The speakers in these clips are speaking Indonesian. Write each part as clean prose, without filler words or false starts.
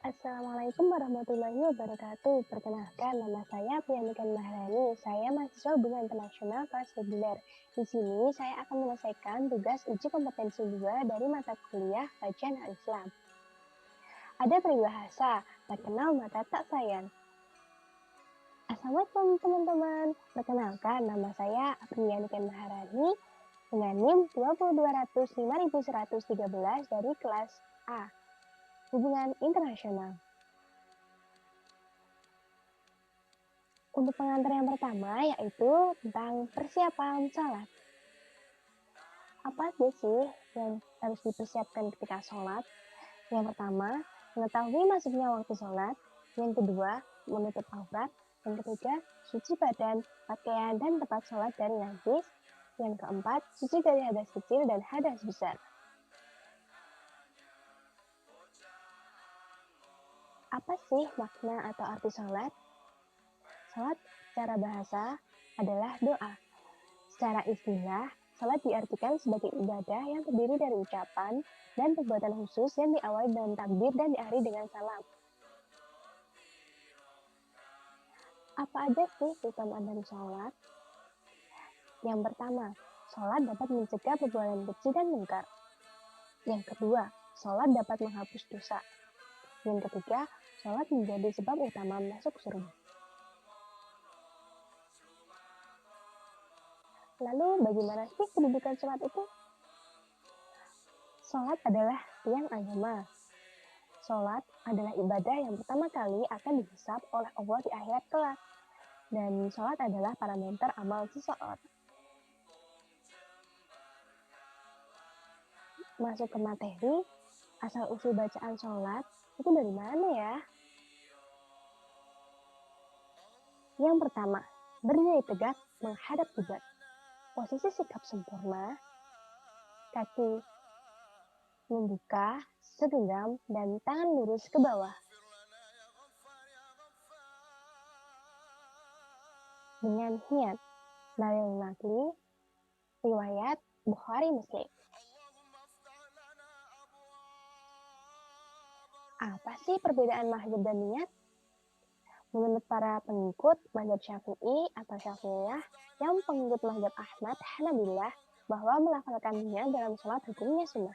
Assalamualaikum warahmatullahi wabarakatuh. Perkenalkan, nama saya Priyantikan Maharani. Saya mahasiswa Hubungan Internasional kelas reguler. Di sini saya akan menyelesaikan tugas uji kompetensi 2 dari mata kuliah Kajian Al-Islam. Ada peribahasa, tak kenal maka tak sayang. Assalamualaikum teman-teman. Perkenalkan, nama saya Priyantikan Maharani dengan NIM 2205113 dari kelas A. Hubungan Internasional. Untuk pengantar yang pertama yaitu tentang persiapan sholat. Apa aja sih yang harus dipersiapkan ketika sholat? Yang pertama, mengetahui masuknya waktu sholat. Yang kedua, menutup aurat. Yang ketiga, suci badan, pakaian, dan tempat sholat dari najis. Yang keempat, suci dari hadas kecil dan hadas besar. Apa sih makna atau arti sholat? Sholat secara bahasa adalah doa. Secara istilah, salat diartikan sebagai ibadah yang terdiri dari ucapan dan perbuatan khusus yang diawali dengan takbir dan diakhiri dengan salam. Apa aja sih keutamaan dari sholat? Yang pertama, sholat dapat mencegah perbuatan keji dan mungkar. Yang kedua, sholat dapat menghapus dosa. Yang ketiga, sholat menjadi sebab utama masuk surga. Lalu bagaimana sih kedudukan sholat itu? Sholat adalah tiang agama. Sholat adalah ibadah yang pertama kali akan dihisab oleh Allah di akhirat kelak. Dan sholat adalah parameter amal seseorang. Masuk ke materi, asal-usul bacaan sholat itu dari mana ya? Yang pertama, berdiri tegak menghadap kiblat. Posisi sikap sempurna, kaki membuka, segenggam, dan tangan lurus ke bawah. Dengan niat, dalil nakli, riwayat Bukhari Muslim. Apa sih perbedaan mazhab dan niat? Menurut para pengikut mazhab Syafi'i atau Syafi'iyah yang pengikut mazhab Ahmad Hanabilah bahwa melafalkan niat dalam sholat hukumnya sunnah.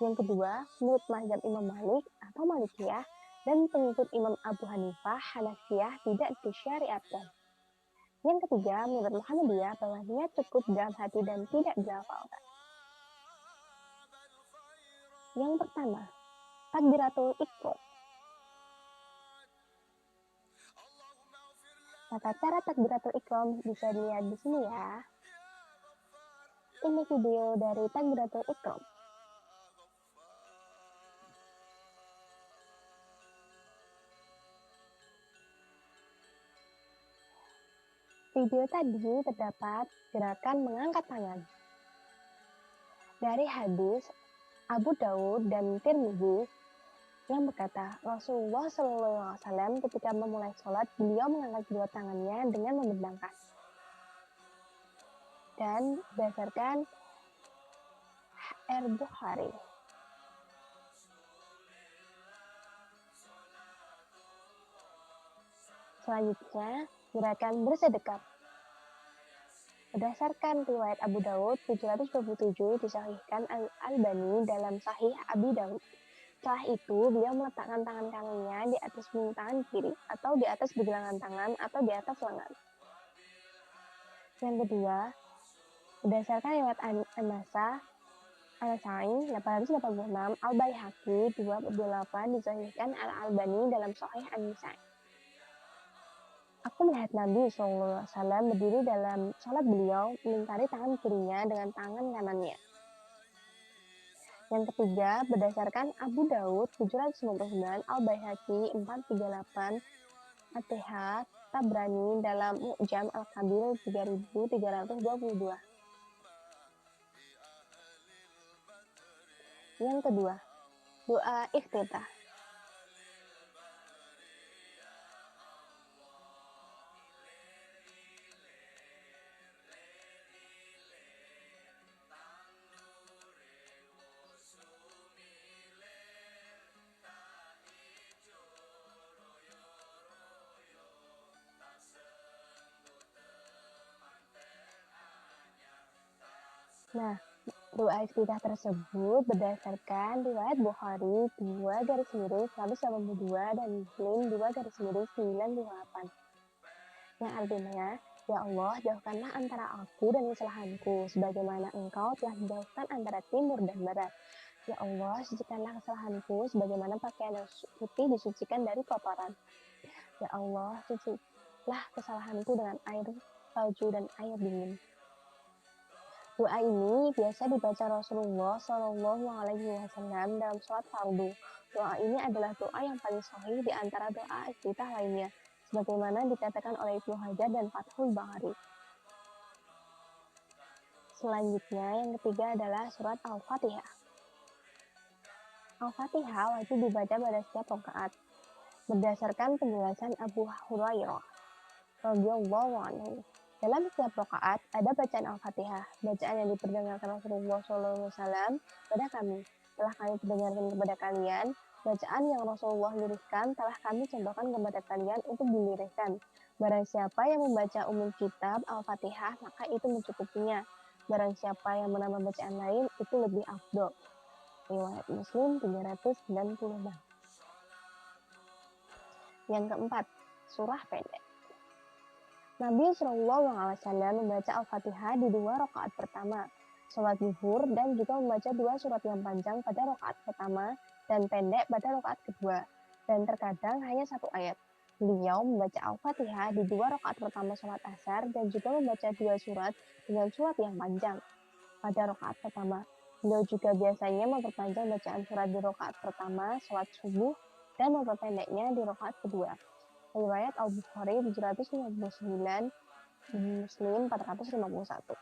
Yang kedua, menurut mazhab Imam Malik atau Malikiyah dan pengikut Imam Abu Hanifah Hanafiyah tidak disyariatkan. Yang ketiga, menurut Muhammadiyah bahwa niat cukup dalam hati dan tidak dilafalkan. Yang pertama, takbiratul ihram. Tata cara takbiratul ihram bisa dilihat di sini ya. Ini video dari takbiratul ihram. Video tadi terdapat gerakan mengangkat tangan. Dari hadis Abu Daud dan Tirmidzi yang berkata, Rasulullah SAW ketika memulai sholat, beliau mengangkat kedua tangannya dengan membentangkan. Dan berdasarkan Bukhari. Selanjutnya, gerakan bersedekap. Berdasarkan riwayat Abu Daud 727 disahihkan Al-Albani dalam Sahih Abi Daud. Setelah itu, beliau meletakkan tangan kanannya di atas punggung tangan kiri, atau di atas pergelangan tangan, atau di atas lengan. Yang kedua, berdasarkan riwayat An-Nasai 886, Al-Baihaqi 228 disahihkan Al-Albani dalam Sahih An-Nisai. Aku melihat Nabi SAW berdiri dalam sholat beliau, melingkari tangan kirinya dengan tangan kanannya. Yang ketiga, berdasarkan Abu Daud 799, Al-Baihaqi 438, At-TH Tabrani dalam Mu'jam Al-Kabir 3322. Yang kedua, doa iftitah. Nah, doa iftitah tersebut berdasarkan riwayat Bukhari 2 garis miring 182 dan Muslim 2 garis miring 928. Yang artinya, ya Allah, jauhkanlah antara aku dan kesalahanku, sebagaimana Engkau telah menjauhkan antara timur dan barat. Ya Allah, sucikanlah kesalahanku, sebagaimana pakaian yang putih disucikan dari kotoran. Ya Allah, sucilah kesalahanku dengan air salju dan air dingin. Doa ini biasa dibaca Rasulullah Shallallahu Alaihi Wasallam dalam sholat fardu. Doa ini adalah doa yang paling sahih di antara doa iftitah lainnya, sebagaimana dikatakan oleh Ibnu Hajar dan Fathul Bari. Selanjutnya, yang ketiga adalah surat Al-Fatihah. Al-Fatihah wajib dibaca pada setiap rakaat, berdasarkan penjelasan Abu Hurairah radhiyallahu anhu. Dalam setiap rakaat ada bacaan Al-Fatihah, bacaan yang diperdengarkan Rasulullah SAW pada kami. Telah kami perdengarkan kepada kalian, bacaan yang Rasulullah lirihkan telah kami contohkan kepada kalian untuk dilirihkan. Barang siapa yang membaca umum kitab Al-Fatihah, maka itu mencukupinya. Barang siapa yang menambah bacaan lain, itu lebih afdol. Riwayat Muslim 396. Yang keempat, surah pendek. Nabi Shallallahu Alaihi Wasallam membaca Al-Fatihah di 2 rakaat pertama, sholat zuhur, dan juga membaca 2 surat yang panjang pada rakaat pertama dan pendek pada rakaat kedua, dan terkadang hanya 1 ayat. Beliau membaca Al-Fatihah di 2 rakaat pertama sholat asar dan juga membaca 2 surat dengan surat yang panjang pada rakaat pertama. Beliau juga biasanya memperpanjang bacaan surat di rakaat pertama sholat subuh dan memperpendeknya di rakaat kedua. Riwayat Al-Bukhari 759, Muslim 451.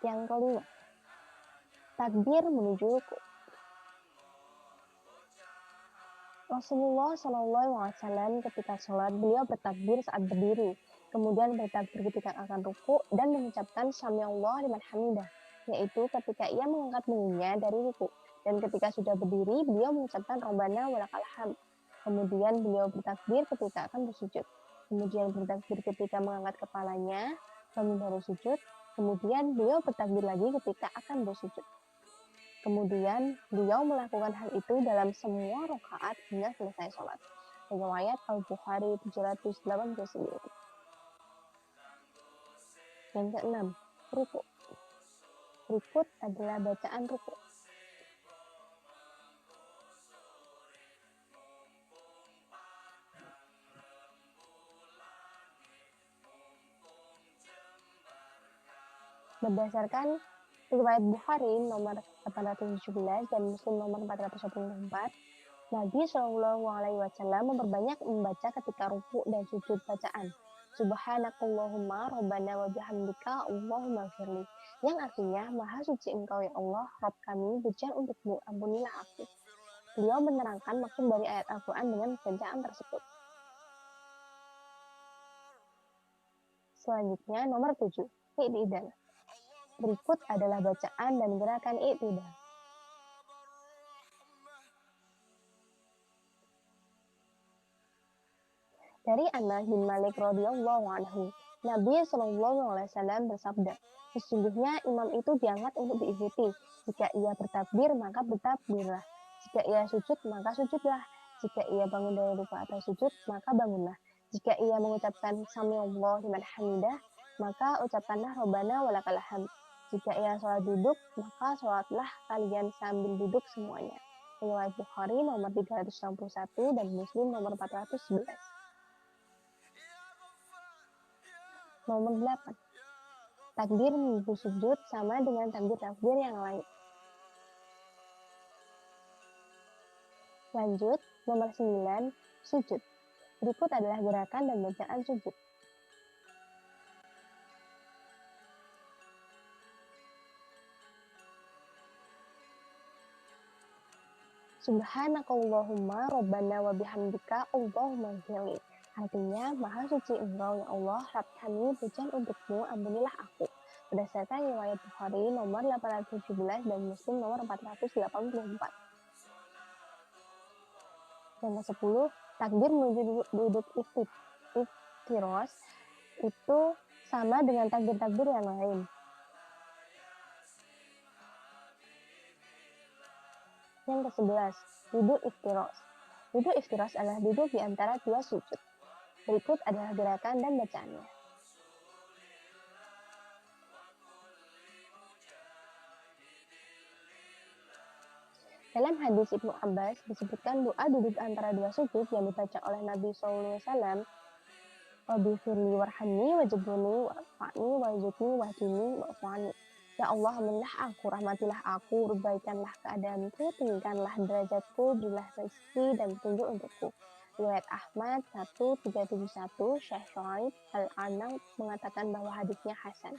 Yang kelima, takbir menuju ruku. Rasulullah SAW ketika sholat, beliau bertakbir saat berdiri, kemudian bertakbir ketika akan ruku dan mengucapkan Samiallah liman hamidah, yaitu ketika ia mengangkat punggungnya dari ruku, dan ketika sudah berdiri, beliau mengucapkan Rabbana walakal hamd. Kemudian beliau bertakbir ketika akan bersujud. Kemudian bertakbir ketika mengangkat kepalanya, bangun dari sujud. Kemudian beliau bertakbir lagi ketika akan bersujud. Kemudian beliau melakukan hal itu dalam semua rakaat hingga selesai sholat. Riwayat Al-Bukhari 789. Yang keenam, ruku. Berikut adalah bacaan ruku. Berdasarkan riwayat Bukhari nomor 817 dan Muslim nomor 424, Nabi Shallallahu Alaihi Wasallam memperbanyak membaca ketika ruku dan sujud bacaan Subhanakallahumma Rabbana wa bihamdika Allahumma firli, yang artinya Maha suci Engkau ya Allah, Rabb kami, pujian untukmu, ampunilah aku. Beliau menerangkan maksud dari ayat Al-Quran dengan bacaan tersebut. Selanjutnya nomor 7, i'tidal. Berikut adalah bacaan dan gerakan i'tidal. Dari Anas bin Malik radhiyallahu anhu, Nabi Shallallahu Alaihi Wasallam bersabda, sesungguhnya imam itu diangkat untuk diikuti. Jika ia bertakbir, maka bertakbirlah. Jika ia sujud, maka sujudlah. Jika ia bangun dari ruku atau sujud, maka bangunlah. Jika ia mengucapkan Samiallahu liman hamidah, maka ucapkanlah Rabbana walakal hamd. Jika ia sholat duduk, maka sholatlah kalian sambil duduk semuanya. Riwayat Bukhari nomor 361 dan Muslim nomor 411. Nomor 8. Takbir menuju sujud sama dengan takbir yang lain. Lanjut, nomor 9, sujud. Berikut adalah gerakan dan bacaan sujud. Subhanakallahumma Rabbana wa bihamdika Allahumma ghfirli. Artinya, Maha suci Engkau ya Allah, Rabb kami, pujian untukmu, ampunilah aku. Berdasarkan riwayat Bukhari nomor 817 dan Muslim nomor 484. Yang ke-10, takbir menuju duduk iftiros itu sama dengan takbir-takbir yang lain. Yang ke-11, duduk iftiros. Duduk iftiros adalah duduk di antara dua sujud. Berikut adalah gerakan dan bacaannya. Dalam hadis Ibnu Abbas disebutkan doa duduk antara dua sujud yang dibaca oleh Nabi SAW. Rabbi firli warhamni wajibuni warfa'ni wajibni wahdini wa'fani. Ya Allah, amillah aku, rahmatilah aku, perbaikanlah keadaanku, tinggikanlah derajatku, berilah rezeki dan petunjuk untukku. Riwayat Ahmad 1371, Syekh Shuaib Al-Anam mengatakan bahwa hadisnya hasan.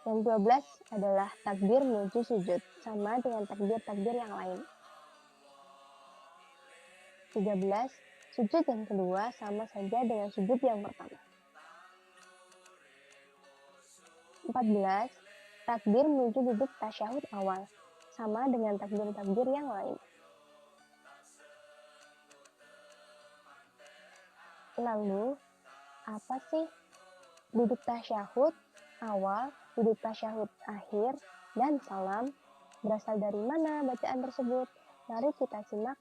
Yang 12 adalah takbir menuju sujud, sama dengan takbir-takbir yang lain. 13. Sujud yang kedua sama saja dengan sujud yang pertama. 14. Takbir menuju duduk tasyahud awal, sama dengan takbir-takbir yang lain. Lalu, apa sih duduk tasyahud awal, duduk tasyahud akhir, dan salam? Berasal dari mana bacaan tersebut? Mari kita simak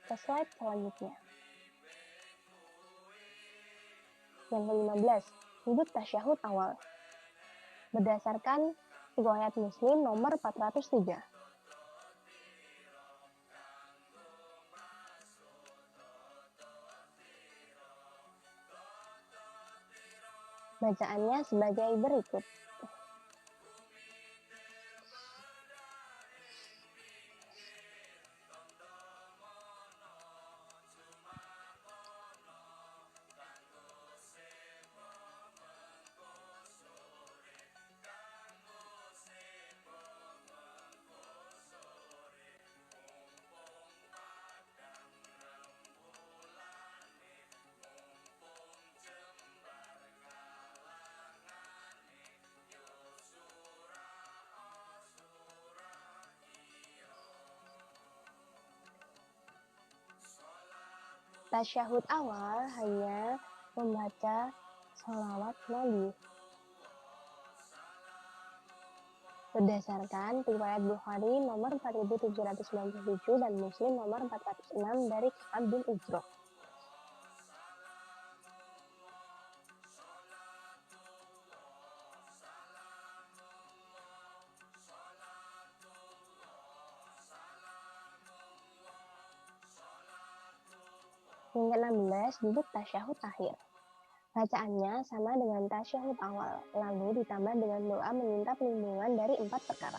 ke slide selanjutnya. Yang ke-15, duduk tasyahud awal. Berdasarkan riwayat Muslim nomor 403. Bacaannya sebagai berikut. Tasyahud awal hanya membaca sholawat Nabi. Berdasarkan riwayat Bukhari nomor 4797 dan Muslim nomor 406 dari Ka'ab bin Ujrah. Yang ke-16, duduk tasyahud akhir. Bacaannya sama dengan tasyahud awal, lalu ditambah dengan doa meminta perlindungan dari 4 perkara.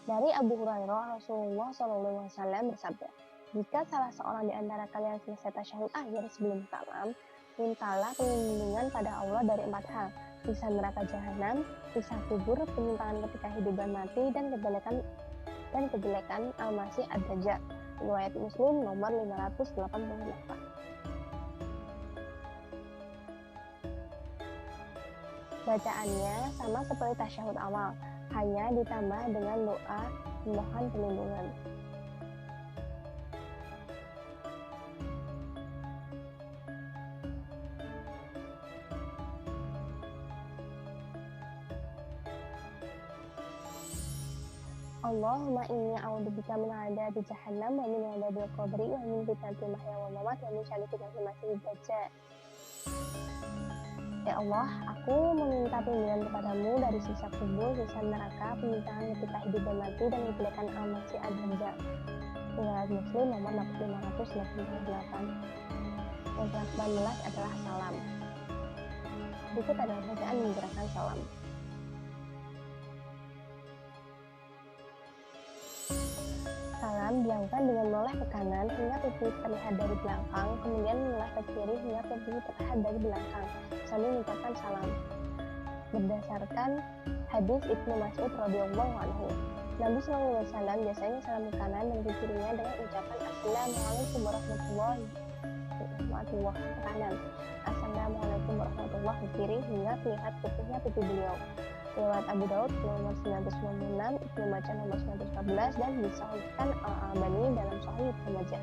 Dari Abu Hurairah, Rasulullah SAW bersabda, jika salah seorang di antara kalian selesai tasyahud akhir sebelum salam, mintalah perlindungan pada Allah dari 4 hal, siksa neraka jahanam, siksa kubur, penyimpangan ketika hidup dan mati, dan kejelekan Al-Masih Ad-Dajjal. Riwayat Muslim nomor 588. Bacaannya sama seperti tasyahud awal, hanya ditambah dengan doa memohon perlindungan. Allahumma inni a'udzubika min adzabi jahannam wa min adzabil qabri wa min fitnatil mahya wal mamat wa min syarri fitnatil masiihid dajjal. Ya Allah, aku meminta perlindungan kepadamu dari siksa kubur, siksa neraka, penyimpangan ketika hidup dan mati, dan kejelekan Al-Masih Ad-Dajjal. Riwayat Muslim nomor 588. Yang ke-18 adalah salam. Berikut adalah bacaan menggerakkan salam. Salam dilakukan dengan menoleh ke kanan hingga pipi terlihat dari belakang, kemudian menoleh ke kiri hingga pipi terlihat dari belakang, sambil mengucapkan salam. Berdasarkan hadis Ibnu Mas'ud radhiyallahu anhu, Nabi SAW biasanya salam ke kanan dan ke kirinya dengan ucapan Assalamualaikum warahmatullahi wabarakatuh ke kanan, Assalamualaikum warahmatullahi ke kiri hingga terlihat putihnya pipi beliau. Riwayat Abu Daud nomor 996, Ibnu Majah nomor 914, dan disahihkan Al-Albani dalam Sahih Ibnu Majah.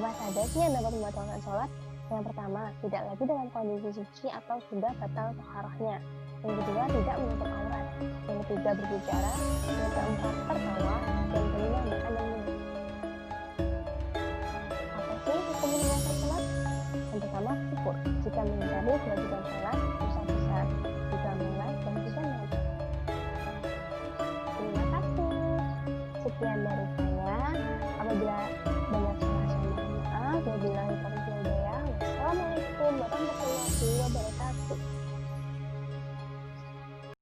Apa saja sih yang dapat membatalkan sholat? Yang pertama, tidak lagi dalam kondisi suci atau sudah batal toharohnya. Yang kedua, tidak menutup aurat. Yang ketiga, berbicara. Yang keempat, tertawa. Dan kelima, makan dan minum. Apa sih hukum menunaikan sholat? Yang pertama, syukur. Jika menghindari kewajiban sholat, dosa besar. Jika malas dan tidak mengajar. Terima kasih. Sekian dari